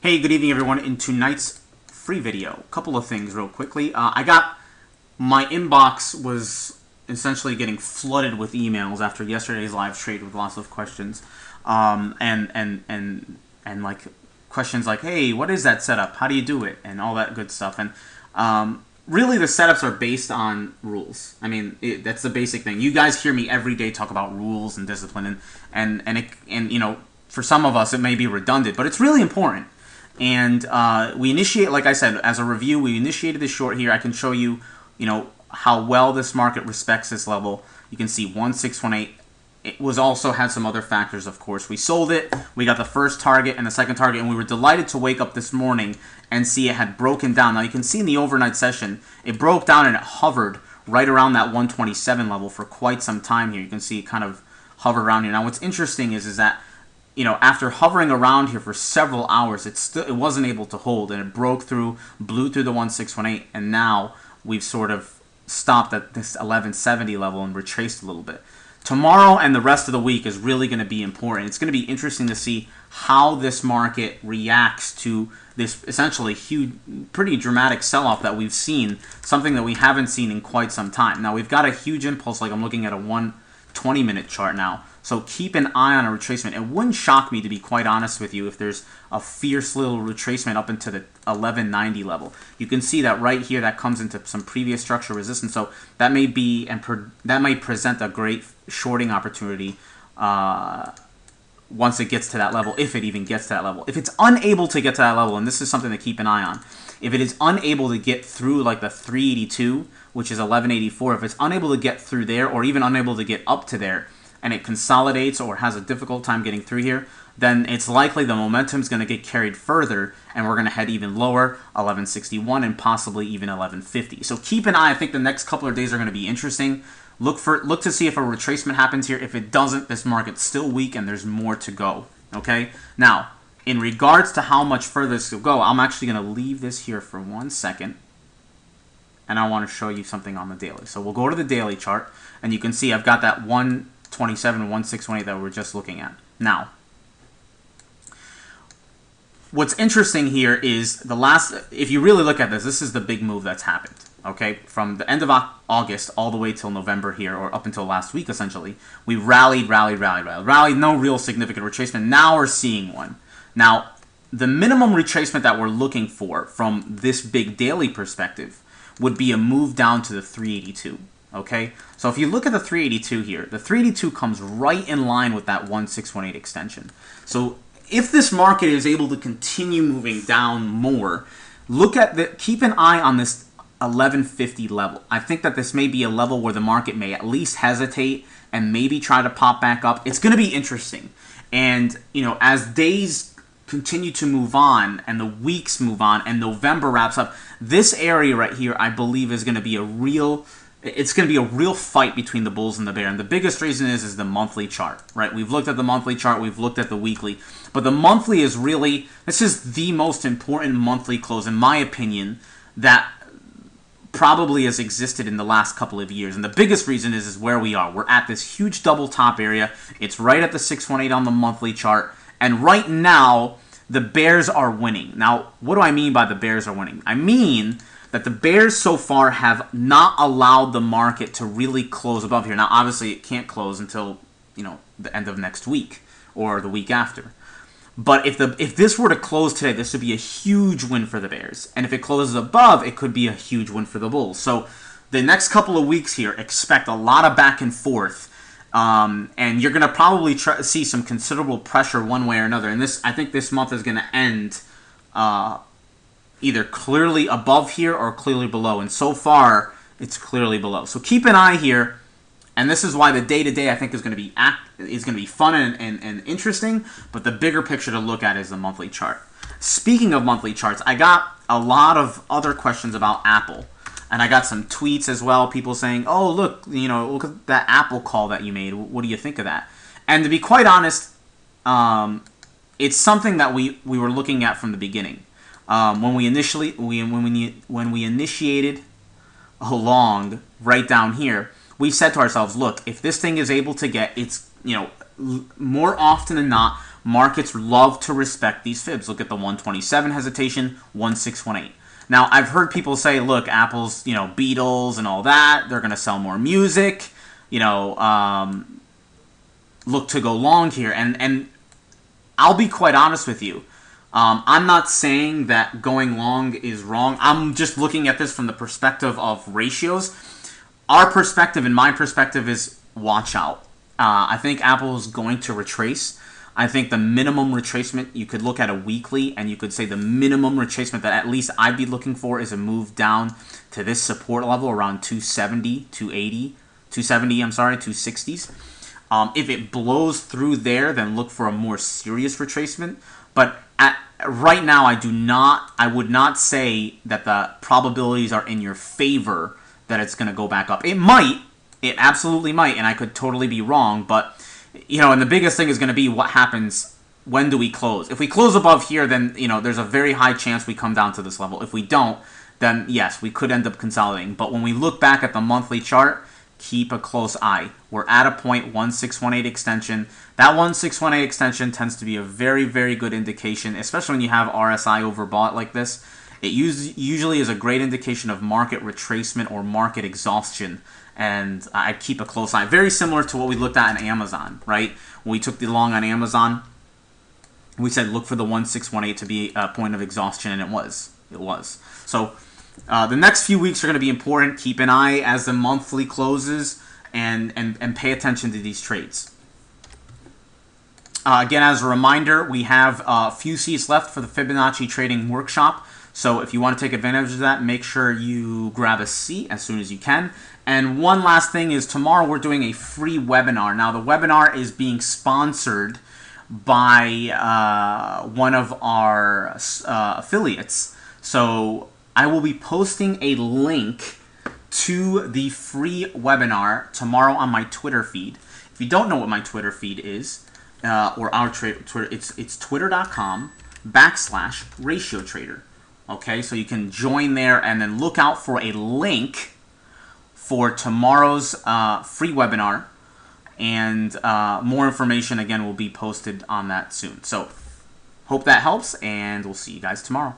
Hey, good evening everyone. In tonight's free video, a couple of things real quickly. My inbox was essentially getting flooded with emails after yesterday's live trade with lots of questions, and like questions like, hey, what is that setup? How do you do it? And all that good stuff. And really, the setups are based on rules. I mean, that's the basic thing. You guys hear me every day talk about rules and discipline, and you know, for some of us it may be redundant, but it's really important. And we initiate, like I said, as a review, we initiated this short here. I can show you, how well this market respects this level. You can see 1618. It was also had some other factors, of course. We sold it. We got the first target and the second target, and we were delighted to wake up this morning and see it had broken down. Now, you can see in the overnight session, it broke down and it hovered right around that 127 level for quite some time here. You can see it kind of hovered around here. Now, what's interesting is that after hovering around here for several hours, it wasn't able to hold, and it broke through, blew through the 1618, and now we've sort of stopped at this 1170 level and retraced a little bit. Tomorrow and the rest of the week is really going to be important. It's going to be interesting to see how this market reacts to this essentially huge, pretty dramatic sell-off that we've seen, something that we haven't seen in quite some time. Now, we've got a huge impulse, like I'm looking at a 120-minute chart now. So keep an eye on a retracement. It wouldn't shock me, to be quite honest with you, if there's a fierce little retracement up into the 1190 level. You can see that right here, that comes into some previous structural resistance. So that may be, that might present a great shorting opportunity once it gets to that level, if it even gets to that level. If it's unable to get to that level, and this is something to keep an eye on, if it is unable to get through like the 382, which is 1184, if it's unable to get through there, or even unable to get up to there, and it consolidates or has a difficult time getting through here, then it's likely the momentum is going to get carried further, and we're going to head even lower, 1161 and possibly even 1150. So keep an eye. I think the next couple of days are going to be interesting. Look to see if a retracement happens here. If it doesn't, this market's still weak and there's more to go. Okay? Now, in regards to how much further this will go, I'm actually going to leave this here for 1 second, and I want to show you something on the daily. So we'll go to the daily chart, and you can see I've got that 127, 1618 that we're just looking at. Now, what's interesting here is if you really look at this, this is the big move that's happened. Okay, from the end of August all the way till November here, or up until last week, essentially, we rallied, no real significant retracement. Now we're seeing one. Now, the minimum retracement that we're looking for from this big daily perspective would be a move down to the 382. Okay, so if you look at the 382 here, the 382 comes right in line with that 1618 extension. So if this market is able to continue moving down more, keep an eye on this 1150 level. I think that this may be a level where the market may at least hesitate and maybe try to pop back up. It's going to be interesting. And, as days continue to move on and the weeks move on and November wraps up, this area right here, I believe, is going to be it's going to be a real fight between the bulls and the bear. And the biggest reason is the monthly chart, right? We've looked at the monthly chart, we've looked at the weekly, but the monthly is really, this is the most important monthly close, in my opinion, that probably has existed in the last couple of years. And the biggest reason is where we are. We're at this huge double top area. It's right at the 618 on the monthly chart. And right now, the bears are winning. Now, what do I mean by the bears are winning? I mean that the bears so far have not allowed the market to really close above here. Now, obviously, it can't close until, the end of next week or the week after. But if this were to close today, this would be a huge win for the bears. And if it closes above, it could be a huge win for the bulls. So the next couple of weeks here, expect a lot of back and forth. And you're going to probably see some considerable pressure one way or another. And I think this month is going to end either clearly above here or clearly below. And so far, it's clearly below. So keep an eye here. And this is why the day-to-day, I think, is going to be fun and interesting. But the bigger picture to look at is the monthly chart. Speaking of monthly charts, I got a lot of other questions about Apple. And I got some tweets as well, people saying, oh, look at that Apple call that you made. What do you think of that? And to be quite honest, it's something that we were looking at from the beginning. When we initiated along right down here, we said to ourselves, look, if this thing is able to get, more often than not, markets love to respect these fibs. Look at the 127 hesitation, 1618. Now, I've heard people say, look, Apple's, Beatles and all that, they're going to sell more music, look to go long here. And I'll be quite honest with you. I'm not saying that going long is wrong. I'm just looking at this from the perspective of ratios. Our perspective and my perspective is watch out. I think Apple is going to retrace. I think the minimum retracement, you could look at a weekly and you could say the minimum retracement that at least I'd be looking for is a move down to this support level around 270, 280, 270, 260s. If it blows through there, then look for a more serious retracement. But right now, I would not say that the probabilities are in your favor that it's going to go back up. It might. It absolutely might, and I could totally be wrong. But, and the biggest thing is going to be what happens, when do we close? If we close above here, then, there's a very high chance we come down to this level. If we don't, then yes, we could end up consolidating. But when we look back at the monthly chart, keep a close eye. We're at a point, 1618 extension. That 1618 extension tends to be a very, very good indication, especially when you have RSI overbought like this. It usually is a great indication of market retracement or market exhaustion, and I keep a close eye. Very similar to what we looked at in Amazon, right? When we took the long on Amazon, we said look for the 1618 to be a point of exhaustion, and it was. It was. So the next few weeks are going to be important. Keep an eye as the monthly closes and pay attention to these trades. Again, as a reminder, we have a few seats left for the Fibonacci trading workshop. So if you want to take advantage of that, make sure you grab a seat as soon as you can. And one last thing is tomorrow we're doing a free webinar. Now the webinar is being sponsored by one of our affiliates. So I will be posting a link to the free webinar tomorrow on my Twitter feed. If you don't know what my Twitter feed is, or our Twitter, it's twitter.com/ratio trader. Okay, so you can join there and then look out for a link for tomorrow's free webinar, and more information again will be posted on that soon. So hope that helps, and we'll see you guys tomorrow.